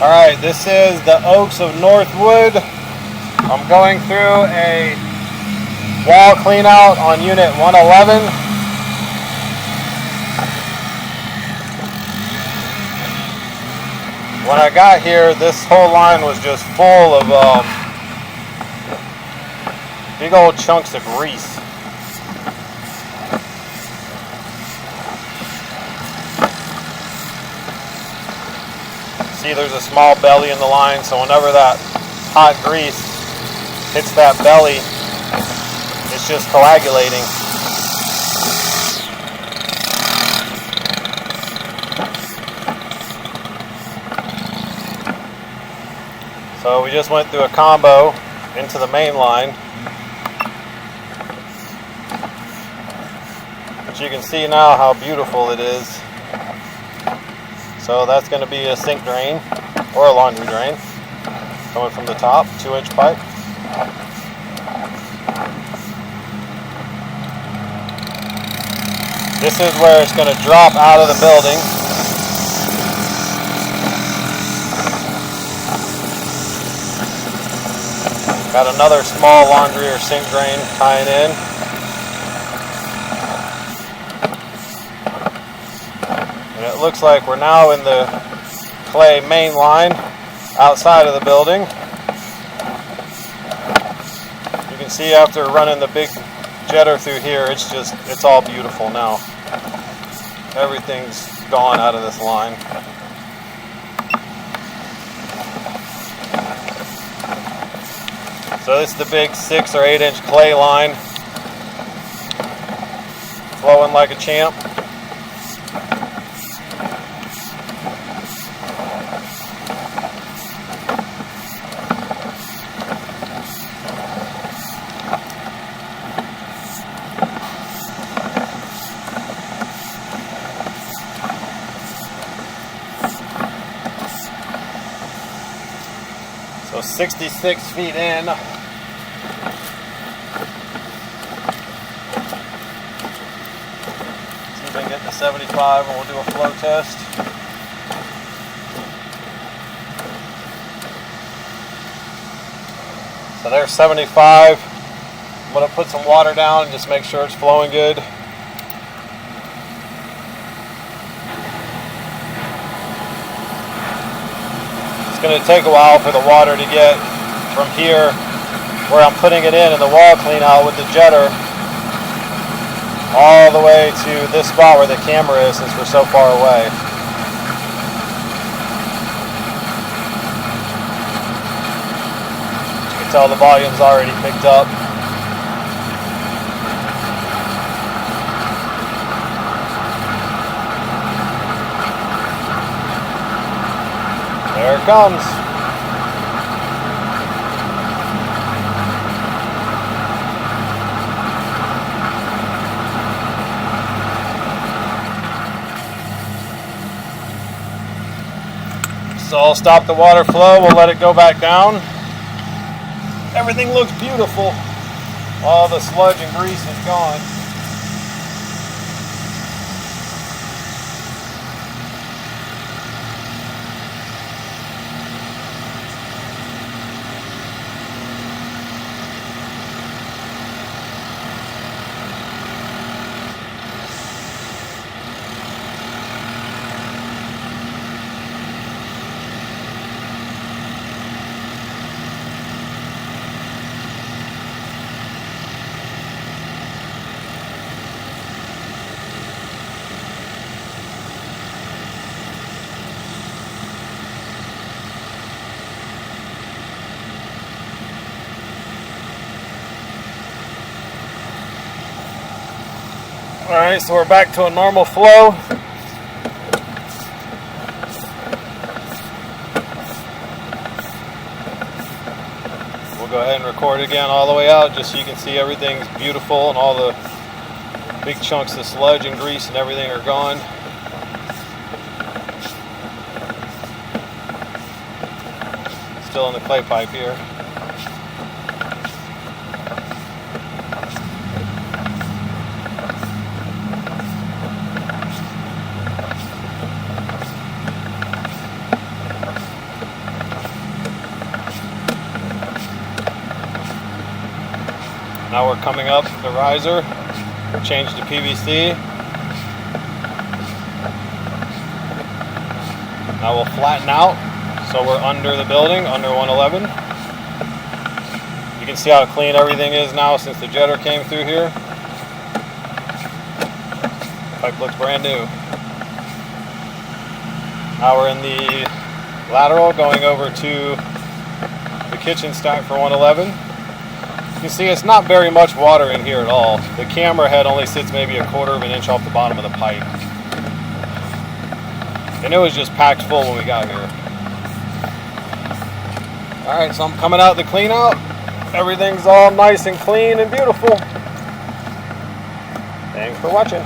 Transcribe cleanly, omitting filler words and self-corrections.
Alright, this is the Oaks of Northwood. I'm going through a wall clean out on unit 111. When I got here, this whole line was just full of big old chunks of grease. See, there's a small belly in the line, so whenever that hot grease hits that belly, it's just coagulating. So we just went through a combo into the main line. But you can see now how beautiful it is. So that's going to be a sink drain or a laundry drain coming from the top, 2-inch pipe. This is where it's going to drop out of the building. Got another small laundry or sink drain tying in. And it looks like we're now in the clay main line outside of the building. You can see after running the big jetter through here, it's all beautiful now. Everything's gone out of this line. So this is the big 6 or 8-inch clay line, flowing like a champ. So 66 feet in. See if I can get to 75 and we'll do a flow test. So there's 75. I'm going to put some water down and just make sure it's flowing good. It's going to take a while for the water to get from here where I'm putting it in the wall clean out with the jetter all the way to this spot where the camera is, since we're so far away. You can tell the volume's already picked up. There it comes. So I'll stop the water flow, we'll let it go back down. Everything looks beautiful. All the sludge and grease is gone. Alright, so we're back to a normal flow. We'll go ahead and record again all the way out just so you can see everything's beautiful and all the big chunks of sludge and grease and everything are gone. Still in the clay pipe here. Now we're coming up the riser, change to PVC. Now we'll flatten out, so we're under the building, under 111. You can see how clean everything is now since the jetter came through here. Pipe looks brand new. Now we're in the lateral going over to the kitchen stack for 111. You can see it's not very much water in here at all. The camera head only sits maybe 1/4 of an inch off the bottom of the pipe. And it was just packed full when we got here. Alright, so I'm coming out the clean out. Everything's all nice and clean and beautiful. Thanks for watching.